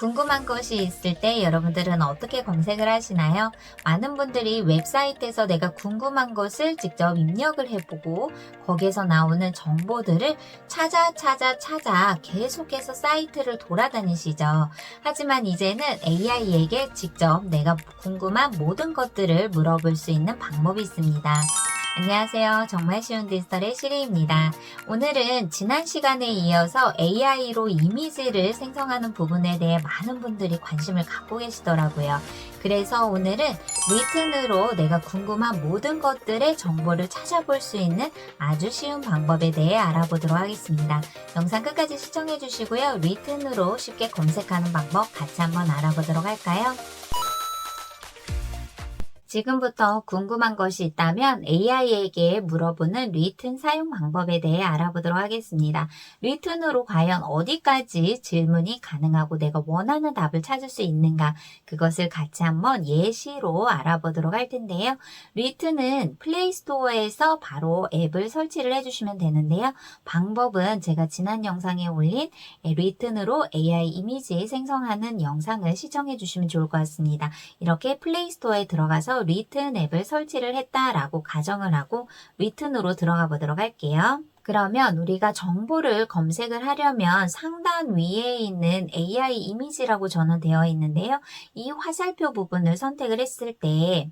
궁금한 것이 있을 때 여러분들은 어떻게 검색을 하시나요? 많은 분들이 웹사이트에서 내가 궁금한 것을 직접 입력을 해보고 거기에서 나오는 정보들을 찾아 계속해서 사이트를 돌아다니시죠. 하지만 이제는 AI에게 직접 내가 궁금한 모든 것들을 물어볼 수 있는 방법이 있습니다. 안녕하세요. 정말 쉬운 디지털의 시리입니다. 오늘은 지난 시간에 이어서 AI로 이미지를 생성하는 부분에 대해 많은 분들이 관심을 갖고 계시더라고요. 그래서 오늘은 리튼으로 내가 궁금한 모든 것들의 정보를 찾아볼 수 있는 아주 쉬운 방법에 대해 알아보도록 하겠습니다. 영상 끝까지 시청해 주시고요. 리튼으로 쉽게 검색하는 방법 같이 한번 알아보도록 할까요? 지금부터 궁금한 것이 있다면 AI에게 물어보는 리튼 사용 방법에 대해 알아보도록 하겠습니다. 리튼으로 과연 어디까지 질문이 가능하고 내가 원하는 답을 찾을 수 있는가, 그것을 같이 한번 예시로 알아보도록 할 텐데요. 리튼은 플레이스토어에서 바로 앱을 설치를 해주시면 되는데요. 방법은 제가 지난 영상에 올린 리튼으로 AI 이미지 생성하는 영상을 시청해 주시면 좋을 것 같습니다. 이렇게 플레이스토어에 들어가서 리튼 앱을 설치를 했다라고 가정을 하고 리튼으로 들어가 보도록 할게요. 그러면 우리가 정보를 검색을 하려면 상단 위에 있는 AI 이미지라고 저는 되어 있는데요. 이 화살표 부분을 선택을 했을 때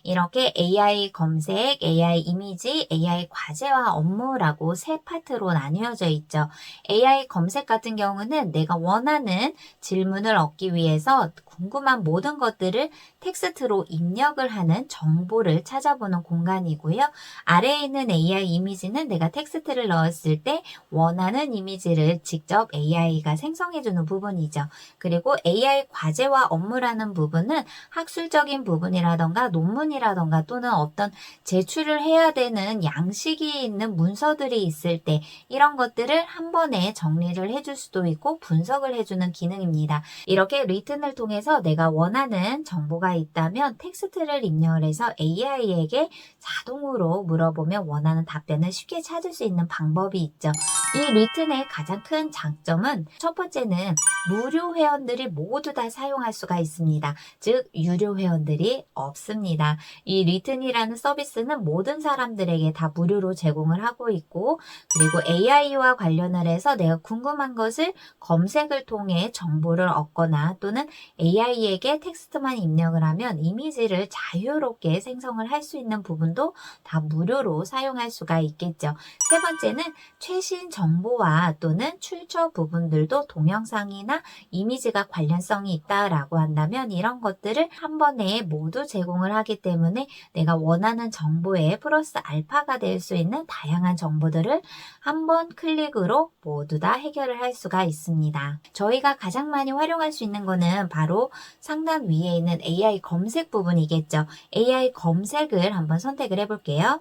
이렇게 AI 검색, AI 이미지, AI 과제와 업무라고 세 파트로 나뉘어져 있죠. AI 검색 같은 경우는 내가 원하는 질문을 얻기 위해서 궁금한 모든 것들을 텍스트로 입력을 하는 정보를 찾아보는 공간이고요. 아래에 있는 AI 이미지는 내가 텍스트를 넣었을 때 원하는 이미지를 직접 AI가 생성해주는 부분이죠. 그리고 AI 과제와 업무라는 부분은 학술적인 부분이라던가 논문이라던가 또는 어떤 제출을 해야 되는 양식이 있는 문서들이 있을 때 이런 것들을 한 번에 정리를 해줄 수도 있고 분석을 해주는 기능입니다. 이렇게 리튼을 통해서 내가 원하는 정보가 있다면 텍스트를 입력을 해서 AI에게 자동으로 물어보면 원하는 답변을 쉽게 찾을 수 있는 방법이 있죠. 이 리튼의 가장 큰 장점은 첫 번째는 무료 회원들이 모두 다 사용할 수가 있습니다. 즉 유료 회원들이 없습니다. 이 리튼이라는 서비스는 모든 사람들에게 다 무료로 제공을 하고 있고, 그리고 AI와 관련을 해서 내가 궁금한 것을 검색을 통해 정보를 얻거나 또는 AI에게 텍스트만 입력을 하면 이미지를 자유롭게 생성을 할 수 있는 부분도 다 무료로 사용할 수가 있겠죠. 세 번째는 최신 정보와 또는 출처 부분들도 동영상이나 이미지가 관련성이 있다라고 한다면 이런 것들을 한 번에 모두 제공을 하기 때문에 내가 원하는 정보에 플러스 알파가 될 수 있는 다양한 정보들을 한 번 클릭으로 모두 다 해결을 할 수가 있습니다. 저희가 가장 많이 활용할 수 있는 거는 바로 상단 위에 있는 AI 검색 부분이겠죠. AI 검색을 한번 선택을 해볼게요.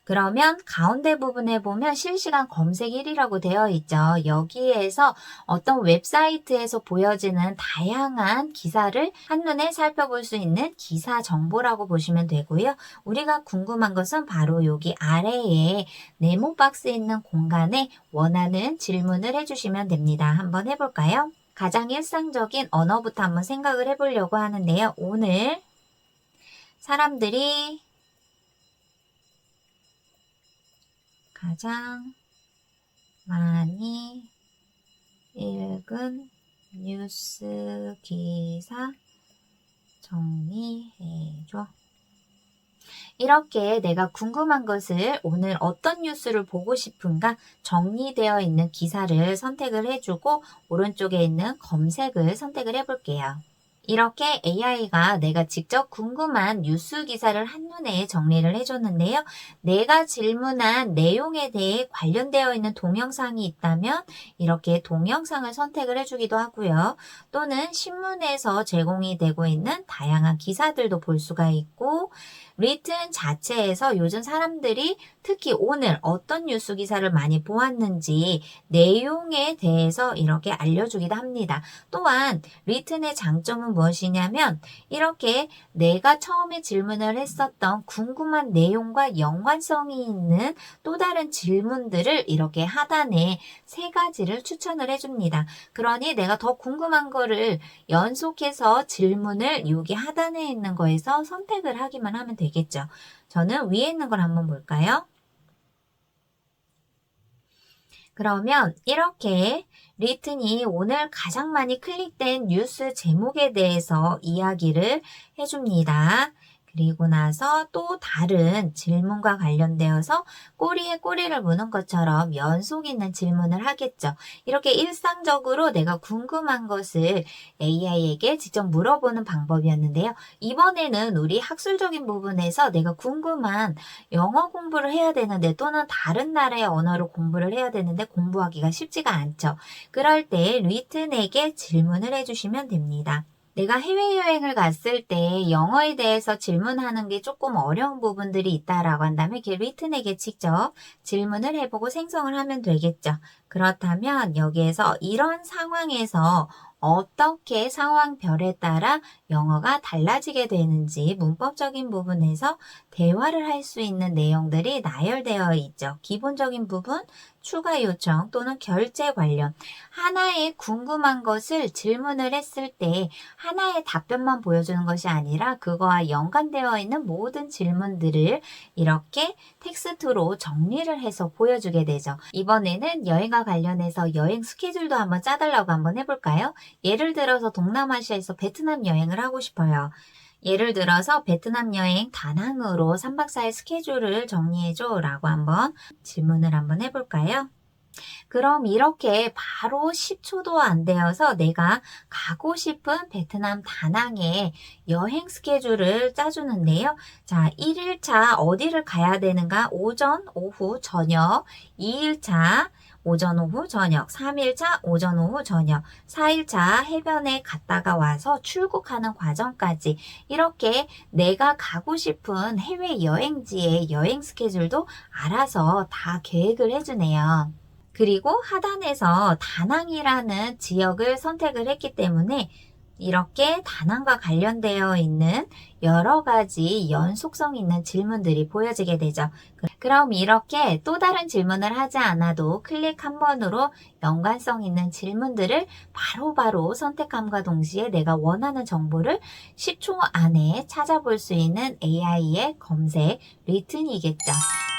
그러면 가운데 부분에 보면 실시간 검색 1이라고 되어 있죠. 여기에서 어떤 웹사이트에서 보여지는 다양한 기사를 한눈에 살펴볼 수 있는 기사 정보라고 보시면 되고요. 우리가 궁금한 것은 바로 여기 아래에 네모 박스에 있는 공간에 원하는 질문을 해주시면 됩니다. 한번 해볼까요? 가장 일상적인 언어부터 한번 생각을 해보려고 하는데요. 오늘 사람들이 가장 많이 읽은 뉴스 기사 정리해줘. 이렇게 내가 궁금한 것을 오늘 어떤 뉴스를 보고 싶은가 정리되어 있는 기사를 선택을 해주고 오른쪽에 있는 검색을 선택을 해볼게요. 이렇게 AI가 내가 직접 궁금한 뉴스 기사를 한눈에 정리를 해줬는데요. 내가 질문한 내용에 대해 관련되어 있는 동영상이 있다면 이렇게 동영상을 선택을 해주기도 하고요. 또는 신문에서 제공이 되고 있는 다양한 기사들도 볼 수가 있고, 리튼 자체에서 요즘 사람들이 특히 오늘 어떤 뉴스 기사를 많이 보았는지 내용에 대해서 이렇게 알려주기도 합니다. 또한 리튼의 장점은 무엇이냐면 이렇게 내가 처음에 질문을 했었던 궁금한 내용과 연관성이 있는 또 다른 질문들을 이렇게 하단에 3가지를 추천을 해줍니다. 그러니 내가 더 궁금한 거를 연속해서 질문을 여기 하단에 있는 거에서 선택을 하기만 하면 되겠죠. 저는 위에 있는 걸 한번 볼까요? 그러면 이렇게 리튼이 오늘 가장 많이 클릭된 뉴스 제목에 대해서 이야기를 해줍니다. 그리고 나서 또 다른 질문과 관련되어서 꼬리에 꼬리를 무는 것처럼 연속 있는 질문을 하겠죠. 이렇게 일상적으로 내가 궁금한 것을 AI에게 직접 물어보는 방법이었는데요. 이번에는 우리 학술적인 부분에서 내가 궁금한 영어 공부를 해야 되는데 또는 다른 나라의 언어를 공부를 해야 되는데 공부하기가 쉽지가 않죠. 그럴 때 리튼에게 질문을 해주시면 됩니다. 내가 해외여행을 갔을 때 영어에 대해서 질문하는 게 조금 어려운 부분들이 있다라고 한다면 이렇게 리튼에게 직접 질문을 해보고 생성을 하면 되겠죠. 그렇다면 여기에서 이런 상황에서 어떻게 상황별에 따라 영어가 달라지게 되는지 문법적인 부분에서 대화를 할 수 있는 내용들이 나열되어 있죠. 기본적인 부분, 추가 요청 또는 결제 관련 하나의 궁금한 것을 질문을 했을 때 하나의 답변만 보여주는 것이 아니라 그거와 연관되어 있는 모든 질문들을 이렇게 텍스트로 정리를 해서 보여주게 되죠. 이번에는 여행과 관련해서 여행 스케줄도 한번 짜달라고 한번 해볼까요? 예를 들어서 동남아시아에서 베트남 여행을 하고 싶어요. 예를 들어서 베트남 여행 다낭으로 3박 4일 스케줄을 정리해줘 라고 한번 질문을 한번 해볼까요? 그럼 이렇게 바로 10초도 안 되어서 내가 가고 싶은 베트남 다낭의 여행 스케줄을 짜주는데요. 자, 1일차 어디를 가야 되는가? 오전, 오후, 저녁. 2일차 오전, 오후, 저녁. 3일차 오전, 오후, 저녁. 4일차 해변에 갔다가 와서 출국하는 과정까지 이렇게 내가 가고 싶은 해외 여행지의 여행 스케줄도 알아서 다 계획을 해주네요. 그리고 하단에서 다낭이라는 지역을 선택을 했기 때문에 이렇게 다낭과 관련되어 있는 여러 가지 연속성 있는 질문들이 보여지게 되죠. 그럼 이렇게 또 다른 질문을 하지 않아도 클릭 한 번으로 연관성 있는 질문들을 바로바로 선택함과 동시에 내가 원하는 정보를 10초 안에 찾아볼 수 있는 AI의 검색 리튼이겠죠.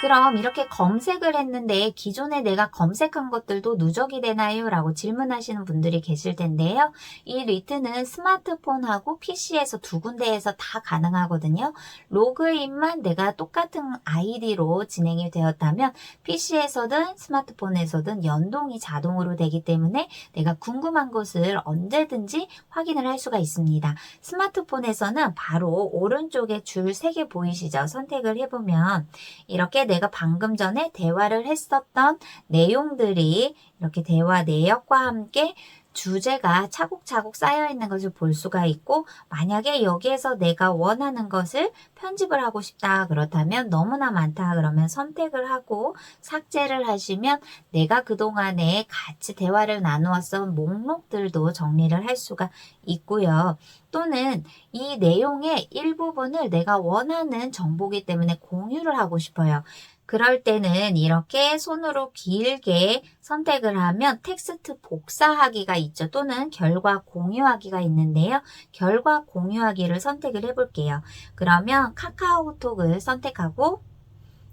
그럼 이렇게 검색을 했는데 기존에 내가 검색한 것들도 누적이 되나요? 라고 질문하시는 분들이 계실 텐데요. 이 리튼은 스마트폰하고 PC에서 두 군데에서 다 가능하거든요. 로그인만 내가 똑같은 아이디로 진행이 되었다면 PC에서든 스마트폰에서든 연동이 자동으로 되기 때문에 내가 궁금한 것을 언제든지 확인을 할 수가 있습니다. 스마트폰에서는 바로 오른쪽에 줄 3개 보이시죠? 선택을 해보면 이렇게 내가 방금 전에 대화를 했었던 내용들이 이렇게 대화 내역과 함께 주제가 차곡차곡 쌓여있는 것을 볼 수가 있고 만약에 여기에서 내가 원하는 것을 편집을 하고 싶다 그렇다면 너무나 많다 그러면 선택을 하고 삭제를 하시면 내가 그동안에 같이 대화를 나누었던 목록들도 정리를 할 수가 있고요. 또는 이 내용의 일부분을 내가 원하는 정보이기 때문에 공유를 하고 싶어요. 그럴 때는 이렇게 손으로 길게 선택을 하면 텍스트 복사하기가 있죠. 또는 결과 공유하기가 있는데요. 결과 공유하기를 선택을 해볼게요. 그러면 카카오톡을 선택하고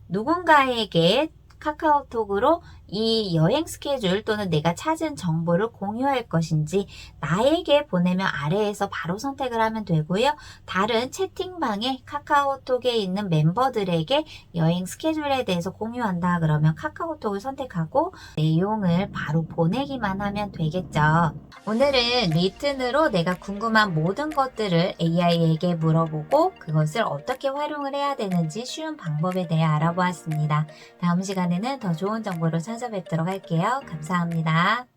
누군가에게 카카오톡으로 이 여행 스케줄 또는 내가 찾은 정보를 공유할 것인지 나에게 보내면 아래에서 바로 선택을 하면 되고요. 다른 채팅방에 카카오톡에 있는 멤버들에게 여행 스케줄에 대해서 공유한다 그러면 카카오톡을 선택하고 내용을 바로 보내기만 하면 되겠죠. 오늘은 리튼으로 내가 궁금한 모든 것들을 AI에게 물어보고 그것을 어떻게 활용을 해야 되는지 쉬운 방법에 대해 알아보았습니다. 다음 시간에는 더 좋은 정보로 찾아뵙도록 할게요. 감사합니다.